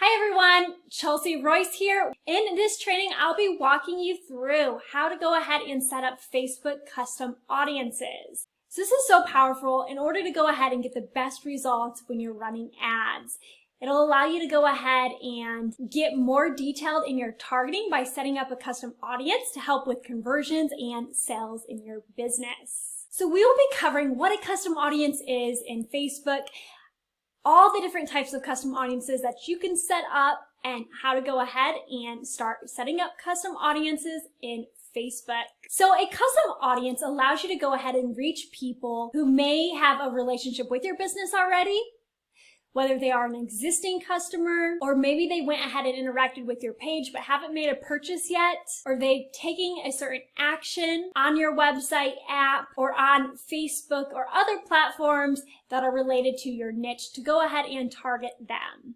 Hi everyone, Chelsea Royce here. In this training, I'll be walking you through how to go ahead and set up Facebook custom audiences. So this is so powerful in order to go ahead and get the best results when you're running ads. It'll allow you to go ahead and get more detailed in your targeting by setting up a custom audience to help with conversions and sales in your business. So we will be covering what a custom audience is in Facebook, all the different types of custom audiences that you can set up, and how to go ahead and start setting up custom audiences in Facebook. So a custom audience allows you to go ahead and reach people who may have a relationship with your business already, whether they are an existing customer, or maybe they went ahead and interacted with your page but haven't made a purchase yet, or they've taken a certain action on your website, app, or on Facebook or other platforms that are related to your niche to go ahead and target them.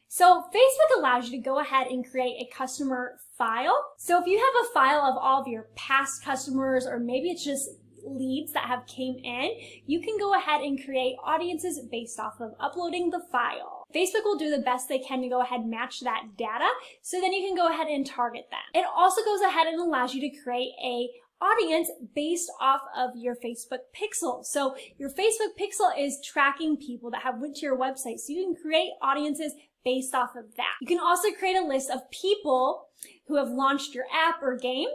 So Facebook allows you to go ahead and create a customer file. So if you have a file of all of your past customers, or maybe it's just leads that have came in, you can go ahead and create audiences based off of uploading the file. Facebook will do the best they can to go ahead and match that data, so then you can go ahead and target them. It also goes ahead and allows you to create a audience based off of your Facebook pixel. So your Facebook pixel is tracking people that have went to your website, so you can create audiences based off of that. You can also create a list of people who have launched your app or game,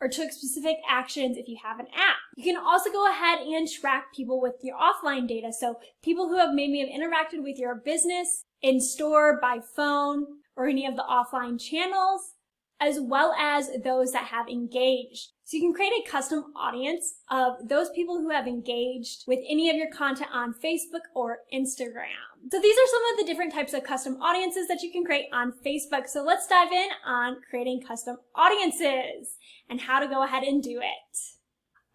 or took specific actions if you have an app. You can also go ahead and track people with your offline data. So people who have maybe interacted with your business in store, by phone, or any of the offline channels, as well as those that have engaged. So you can create a custom audience of those people who have engaged with any of your content on Facebook or Instagram. So these are some of the different types of custom audiences that you can create on Facebook. So let's dive in on creating custom audiences and how to go ahead and do it.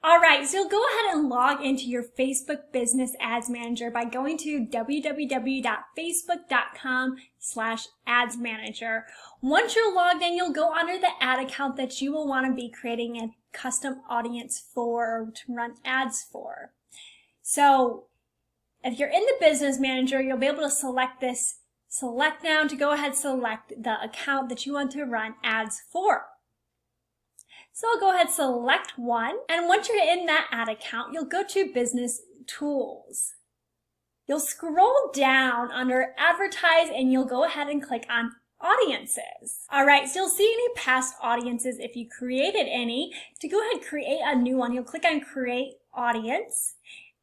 All right, so you'll go ahead and log into your Facebook Business Ads Manager by going to www.facebook.com/ads manager. Once you're logged in, you'll go under the ad account that you will want to be creating a custom audience for, or to run ads for. So if you're in the Business Manager, you'll be able to select this select now to go ahead and select the account that you want to run ads for. So I'll go ahead, select one, and once you're in that ad account, you'll go to Business Tools. You'll scroll down under Advertise, and you'll go ahead and click on Audiences. All right, so you'll see any past audiences if you created any. To go ahead and create a new one, you'll click on Create Audience,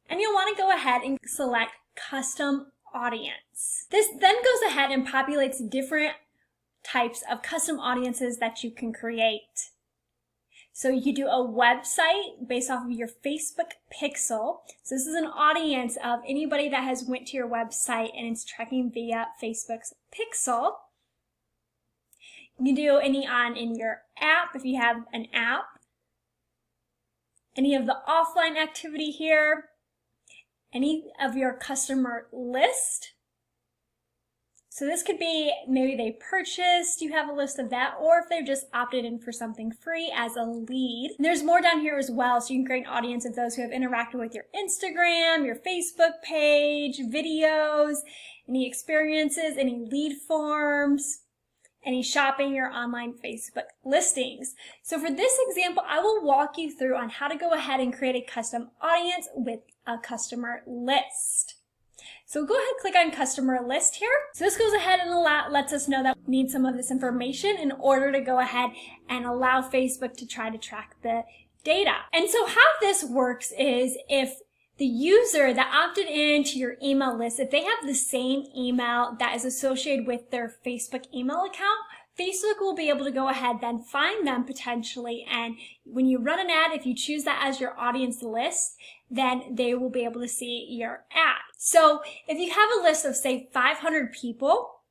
and you'll want to go ahead and select Custom Audience. This then goes ahead and populates different types of custom audiences that you can create. So you do a website based off of your Facebook pixel. So this is an audience of anybody that has went to your website and it's tracking via Facebook's pixel. You can do any in your app if you have an app. Any of the offline activity here. Any of your customer list. So this could be maybe they purchased, you have a list of that, or if they've just opted in for something free as a lead. And there's more down here as well, so you can create an audience of those who have interacted with your Instagram, your Facebook page, videos, any experiences, any lead forms, any shopping, your online Facebook listings. So for this example, I will walk you through on how to go ahead and create a custom audience with a customer list. So go ahead and click on Customer List here. So this goes ahead and lets us know that we need some of this information in order to go ahead and allow Facebook to try to track the data. And so how this works is if the user that opted into your email list, if they have the same email that is associated with their Facebook email account, Facebook will be able to go ahead then find them potentially, and when you run an ad, if you choose that as your audience list, then they will be able to see your ad. So if you have a list of say 500 people,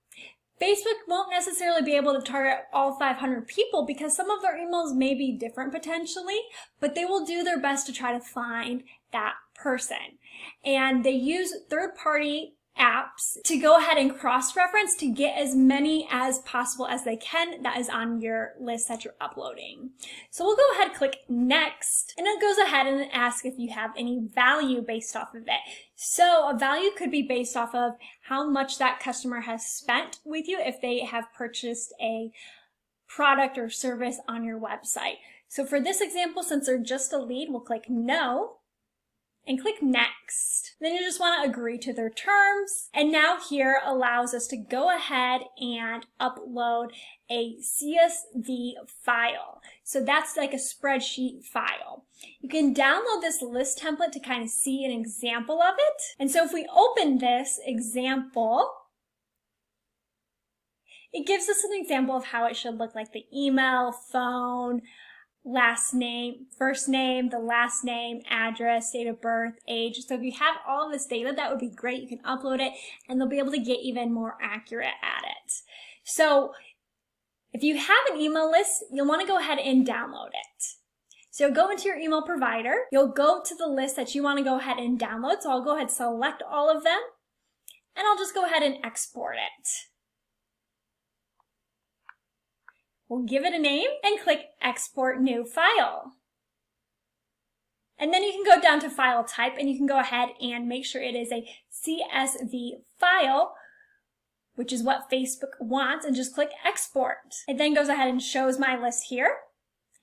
Facebook won't necessarily be able to target all 500 people because some of their emails may be different potentially, but they will do their best to try to find that person. And they use third-party apps to go ahead and cross-reference to get as many as possible as they can that is on your list that you're uploading. So we'll go ahead and click next, and it goes ahead and asks if you have any value based off of it. So a value could be based off of how much that customer has spent with you if they have purchased a product or service on your website. So for this example, since they're just a lead, we'll click no and click next. Then you just want to agree to their terms. And now here allows us to go ahead and upload a CSV file. So that's like a spreadsheet file. You can download this list template to kind of see an example of it. And so if we open this example, it gives us an example of how it should look like: the email, phone, last name, first name, the last name, address, date of birth, age. So if you have all of this data, that would be great. You can upload it and they'll be able to get even more accurate at it. So if you have an email list, you'll want to go ahead and download it. So go into your email provider, you'll go to the list that you want to go ahead and download. So I'll go ahead and select all of them, and I'll just go ahead and export it. We'll give it a name and click Export New File. And then you can go down to File Type, and you can go ahead and make sure it is a CSV file, which is what Facebook wants, and just click Export. It then goes ahead and shows my list here.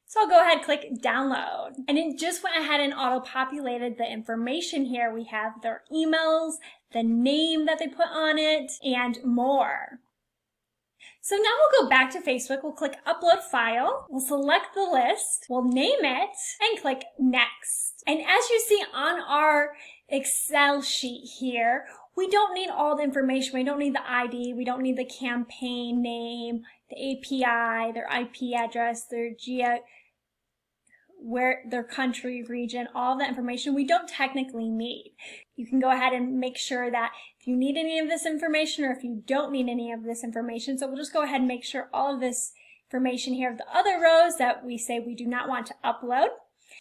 So I'll go ahead and click Download. And it just went ahead and auto-populated the information here. We have their emails, the name that they put on it, and more. So now we'll go back to Facebook, we'll click Upload File, we'll select the list, we'll name it, and click Next. And as you see on our Excel sheet here, we don't need all the information. We don't need the ID, we don't need the campaign name, the API, their IP address, their country, region, all that information we don't technically need. You can go ahead and make sure that if you need any of this information or if you don't need any of this information. So we'll just go ahead and make sure all of this information here of the other rows that we say we do not want to upload.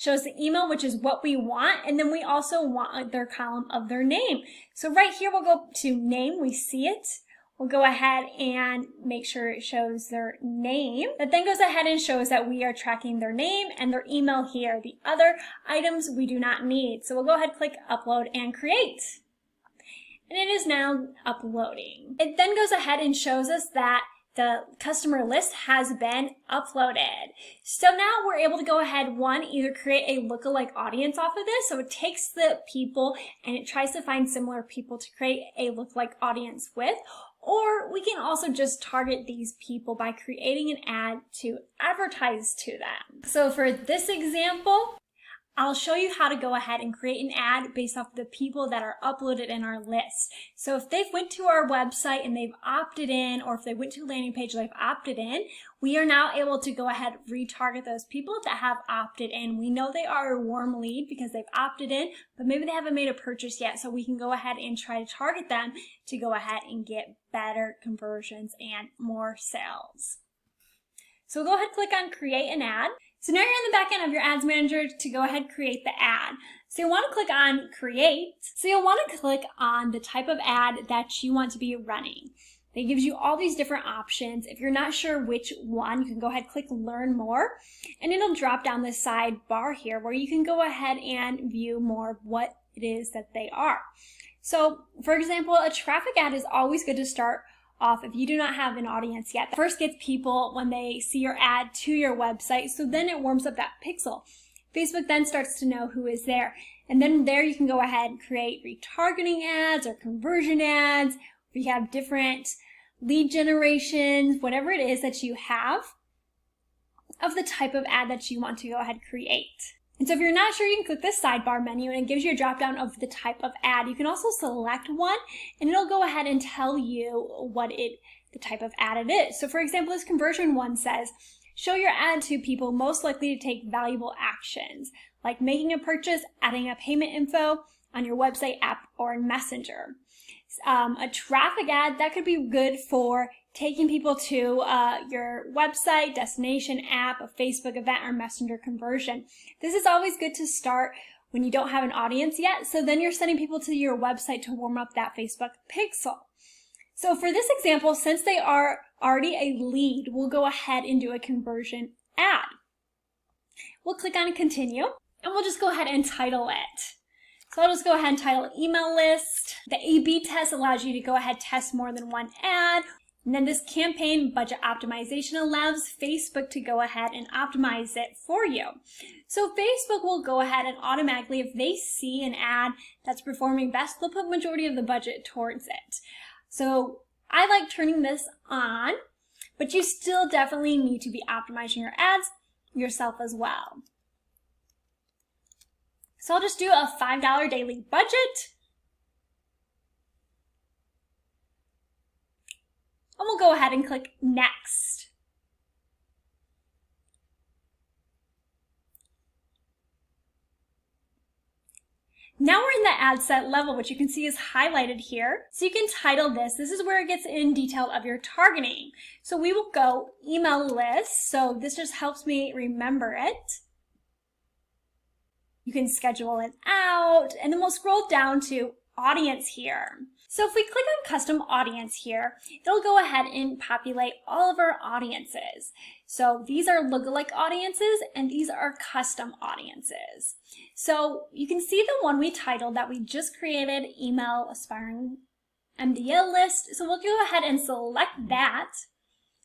Shows the email, which is what we want, and then we also want their column of their name. So right here we'll go to name, we see it. We'll go ahead and make sure it shows their name. That then goes ahead and shows that we are tracking their name and their email here. The other items we do not need. So we'll go ahead, click Upload and Create. And it is now uploading. It then goes ahead and shows us that the customer list has been uploaded. So now we're able to go ahead, either create a lookalike audience off of this. So it takes the people and it tries to find similar people to create a lookalike audience with. Or we can also just target these people by creating an ad to advertise to them. So for this example, I'll show you how to go ahead and create an ad based off the people that are uploaded in our list. So if they've went to our website and they've opted in, or if they went to a landing page and they've opted in, we are now able to go ahead and retarget those people that have opted in. We know they are a warm lead because they've opted in, but maybe they haven't made a purchase yet. So we can go ahead and try to target them to go ahead and get better conversions and more sales. So go ahead and click on Create an Ad. So now you're in the back end of your Ads Manager to go ahead and create the ad. So you'll want to click on Create. So you'll want to click on the type of ad that you want to be running. It gives you all these different options. If you're not sure which one, you can go ahead and click Learn More, and it'll drop down this sidebar here where you can go ahead and view more of what it is that they are. So for example, a traffic ad is always good to start off if you do not have an audience yet. That first gets people when they see your ad to your website, so then it warms up that pixel. Facebook then starts to know who is there, and then there you can go ahead and create retargeting ads or conversion ads. We have different lead generations, whatever it is that you have of the type of ad that you want to go ahead and create. And so if you're not sure, you can click this sidebar menu and it gives you a drop down of the type of ad. You can also select one and it'll go ahead and tell you what the type of ad it is. So for example, this conversion one says, show your ad to people most likely to take valuable actions, like making a purchase, adding a payment info on your website, app, or in Messenger. A traffic ad, that could be good for taking people to your website, destination, app, a Facebook event, or Messenger conversion. This is always good to start when you don't have an audience yet. So then you're sending people to your website to warm up that Facebook pixel. So for this example, since they are already a lead, we'll go ahead and do a conversion ad. We'll click on continue, and we'll just go ahead and title it. So I'll just go ahead and title email list. The A/B test allows you to go ahead and test more than one ad. And then this campaign budget optimization allows Facebook to go ahead and optimize it for you. So Facebook will go ahead and automatically, if they see an ad that's performing best, they'll put majority of the budget towards it. So I like turning this on, but you still definitely need to be optimizing your ads yourself as well. So I'll just do a $5 daily budget. And we'll go ahead and click next. Now we're in the ad set level, which you can see is highlighted here. So you can title this. This is where it gets in detail of your targeting. So we will go email list. So this just helps me remember it. You can schedule it out, and then we'll scroll down to audience here. So if we click on custom audience here, it'll go ahead and populate all of our audiences. So these are lookalike audiences, and these are custom audiences. So you can see the one we titled that we just created, email aspiring MDL list. So we'll go ahead and select that.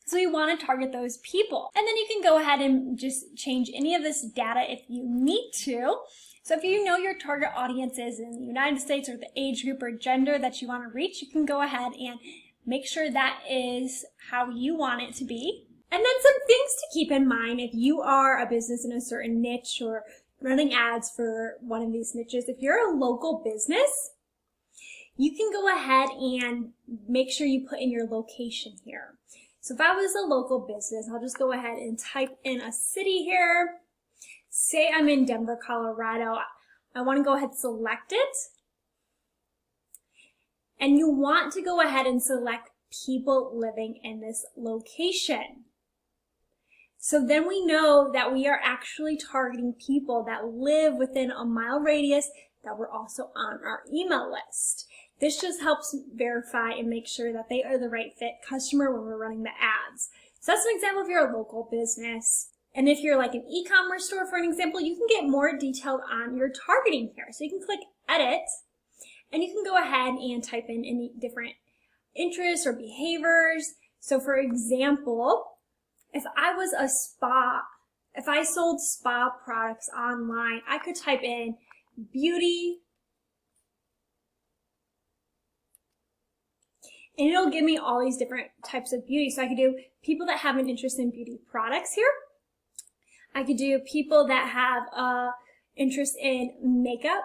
So we want to target those people. And then you can go ahead and just change any of this data if you need to. So if you know your target audience is in the United States or the age group or gender that you want to reach, you can go ahead and make sure that is how you want it to be. And then some things to keep in mind if you are a business in a certain niche or running ads for one of these niches. If you're a local business, you can go ahead and make sure you put in your location here. So if I was a local business, I'll just go ahead and type in a city here. Say I'm in Denver, Colorado. I want to go ahead and select it. And you want to go ahead and select people living in this location. So then we know that we are actually targeting people that live within a mile radius that were also on our email list. This just helps verify and make sure that they are the right fit customer when we're running the ads. So that's an example if you're a local business. And if you're like an e-commerce store, for an example, you can get more detailed on your targeting here. So you can click edit, and you can go ahead and type in any different interests or behaviors. So for example, if I was a spa, if I sold spa products online, I could type in beauty, and it'll give me all these different types of beauty. So I could do people that have an interest in beauty products here. I could do people that have interest in makeup.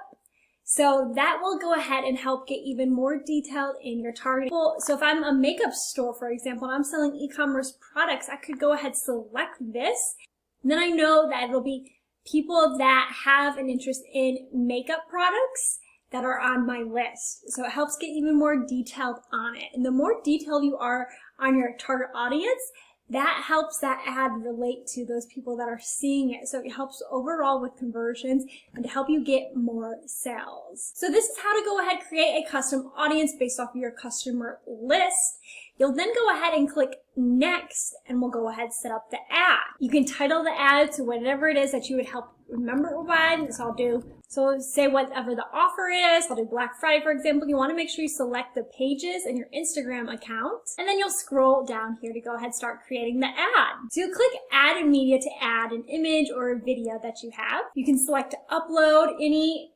So that will go ahead and help get even more detailed in your targeting. So if I'm a makeup store, for example, and I'm selling e-commerce products, I could go ahead and select this. And then I know that it'll be people that have an interest in makeup products that are on my list. So it helps get even more detailed on it. And the more detailed you are on your target audience, that helps that ad relate to those people that are seeing it. So it helps overall with conversions and to help you get more sales. So this is how to go ahead and create a custom audience based off of your customer list. You'll then go ahead and click next, and we'll go ahead and set up the ad. You can title the ad to whatever it is that you would help remember by. So say whatever the offer is. I'll do Black Friday, for example. You want to make sure you select the pages in your Instagram account, and then you'll scroll down here to go ahead and start creating the ad. So you click add media to add an image or a video that you have. You can select to upload any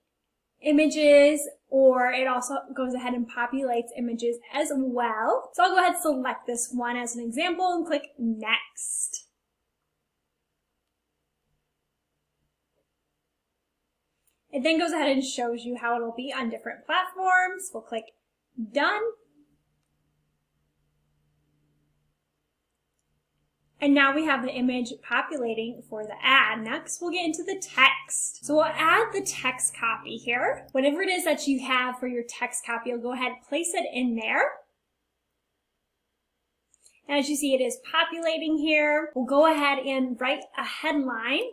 images, or it also goes ahead and populates images as well. So I'll go ahead and select this one as an example and click next. It then goes ahead and shows you how it'll be on different platforms. We'll click done. And now we have the image populating for the ad. Next, we'll get into the text. So we'll add the text copy here. Whatever it is that you have for your text copy, you'll go ahead and place it in there. And as you see, it is populating here. We'll go ahead and write a headline.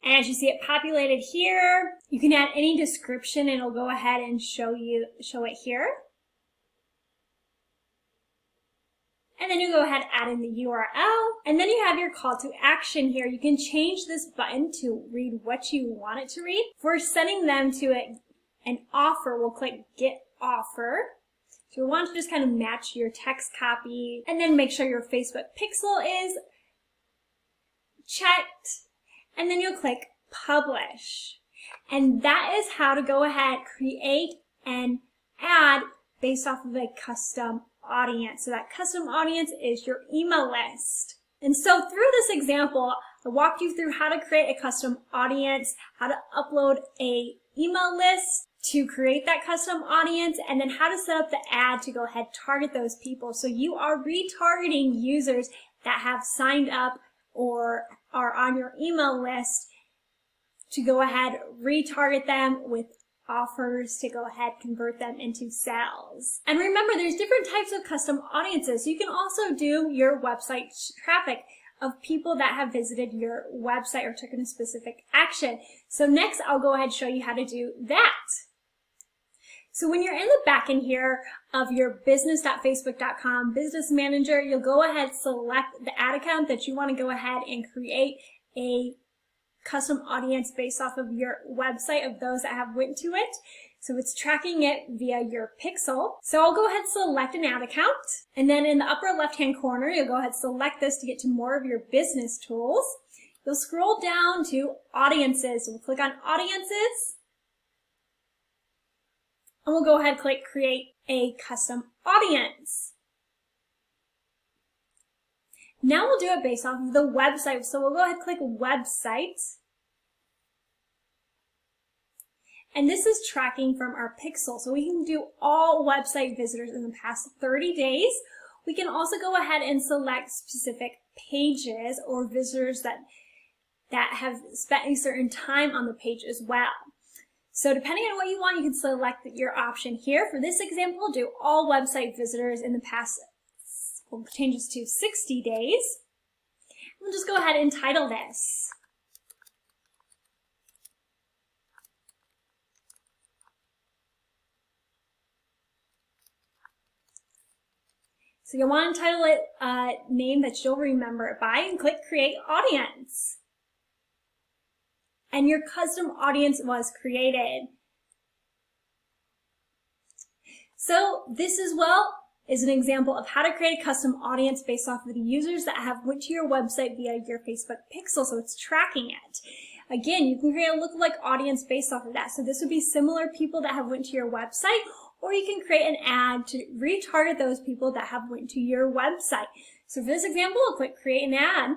And as you see it populated here, you can add any description and it'll go ahead and show it here. And then you go ahead and add in the URL. And then you have your call to action here. You can change this button to read what you want it to read. If we're sending them to an offer, we'll click Get Offer. So we want to just kind of match your text copy and then make sure your Facebook pixel is checked. And then you'll click Publish. And that is how to go ahead, create an ad based off of a custom audience. So that custom audience is your email list. And so through this example, I walked you through how to create a custom audience, how to upload a email list to create that custom audience, and then how to set up the ad to go ahead target those people. So you are retargeting users that have signed up or are on your email list to go ahead, retarget them with offers to go ahead, convert them into sales. And remember, there's different types of custom audiences. You can also do your website traffic of people that have visited your website or taken a specific action. So next, I'll go ahead and show you how to do that. So when you're in the back end here of your business.facebook.com business manager, you'll go ahead, select the ad account that you want to go ahead and create a custom audience based off of your website of those that have went to it. So it's tracking it via your pixel. So I'll go ahead and select an ad account. And then in the upper left-hand corner, you'll go ahead and select this to get to more of your business tools. You'll scroll down to audiences. So we'll click on audiences. And we'll go ahead and click create a custom audience. Now we'll do it based off of the website. So we'll go ahead and click website. And this is tracking from our pixel. So we can do all website visitors in the past 30 days. We can also go ahead and select specific pages or visitors that have spent a certain time on the page as well. So depending on what you want, you can select your option here. For this example, we'll do all website visitors in the past, we'll change this to 60 days. We'll just go ahead and title this. So you'll want to title it a name that you'll remember it by and click Create Audience. And your custom audience was created. So this as well is an example of how to create a custom audience based off of the users that have went to your website via your Facebook pixel, so it's tracking it. Again, you can create a lookalike audience based off of that. So this would be similar people that have went to your website, or you can create an ad to retarget those people that have went to your website. So for this example, we'll click Create an Ad.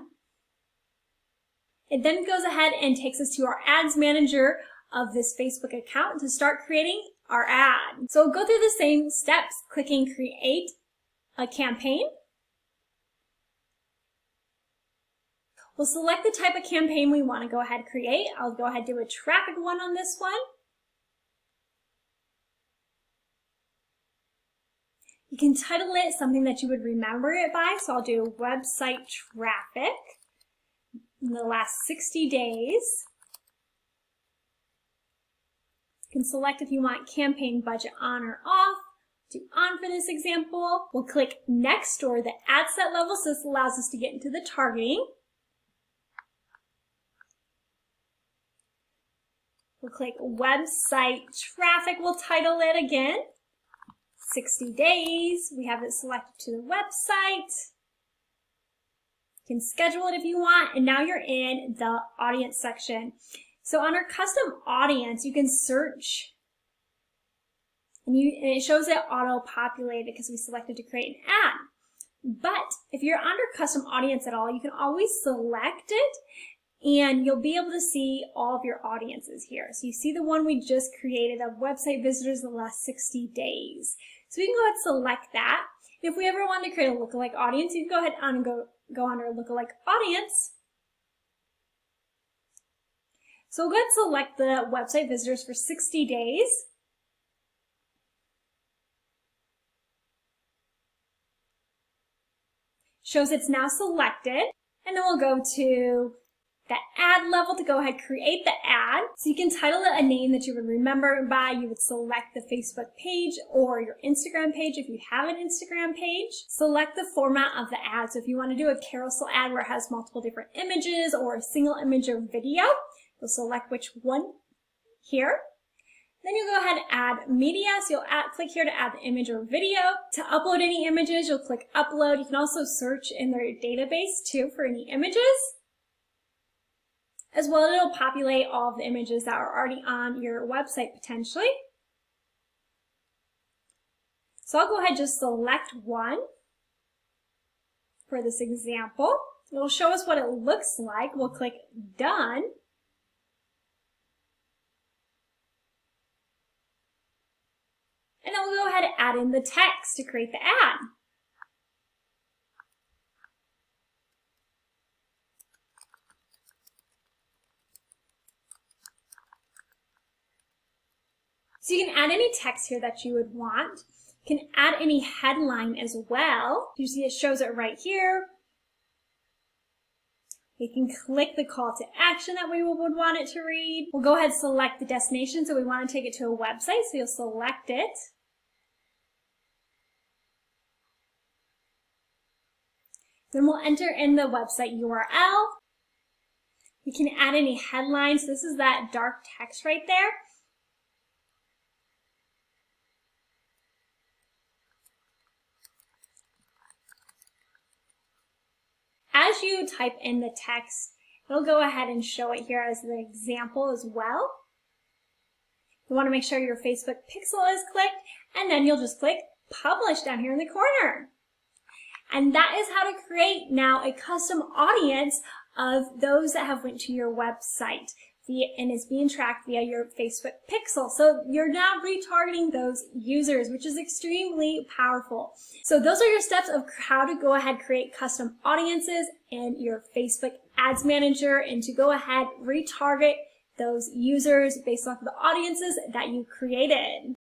It then goes ahead and takes us to our ads manager of this Facebook account to start creating our ad. So we'll go through the same steps, clicking Create a Campaign. We'll select the type of campaign we want to go ahead and create. I'll go ahead and do a traffic one on this one. You can title it something that you would remember it by. So I'll do website traffic in the last 60 days. You can select if you want campaign budget on or off. Do on for this example. We'll click next or the ad set level, so this allows us to get into the targeting. We'll click website traffic. We'll title it again. 60 days. We have it selected to the website. You can schedule it if you want, and now you're in the audience section. So on our custom audience, you can search, and it shows it auto-populated because we selected to create an ad. But if you're under custom audience at all, you can always select it, and you'll be able to see all of your audiences here. So you see the one we just created of website visitors in the last 60 days. So we can go ahead and select that. If we ever want to create a lookalike audience, you can go ahead and go under lookalike audience. So we'll go ahead and select the website visitors for 60 days. Shows it's now selected. And then we'll go to that ad level to go ahead and create the ad. So you can title it a name that you would remember by. You would select the Facebook page or your Instagram page if you have an Instagram page. Select the format of the ad. So if you want to do a carousel ad where it has multiple different images or a single image or video, you'll select which one here. Then you'll go ahead and add media. So you'll click here to add the image or video. To upload any images, you'll click upload. You can also search in their database too for any images. As well, it'll populate all of the images that are already on your website potentially. So I'll go ahead and just select one for this example. It'll show us what it looks like. We'll click done. And then we'll go ahead and add in the text to create the ad. So you can add any text here that you would want. You can add any headline as well. You see it shows it right here. We can click the call to action that we would want it to read. We'll go ahead and select the destination. So we want to take it to a website. So you'll select it. Then we'll enter in the website URL. You can add any headlines. This is that dark text right there. As you type in the text, it'll go ahead and show it here as the example as well. You want to make sure your Facebook pixel is clicked, and then you'll just click Publish down here in the corner. And that is how to create now a custom audience of those that have went to your website and is being tracked via your Facebook pixel. So you're now retargeting those users, which is extremely powerful. So those are your steps of how to go ahead and create custom audiences in your Facebook Ads Manager and to go ahead retarget those users based off of the audiences that you created.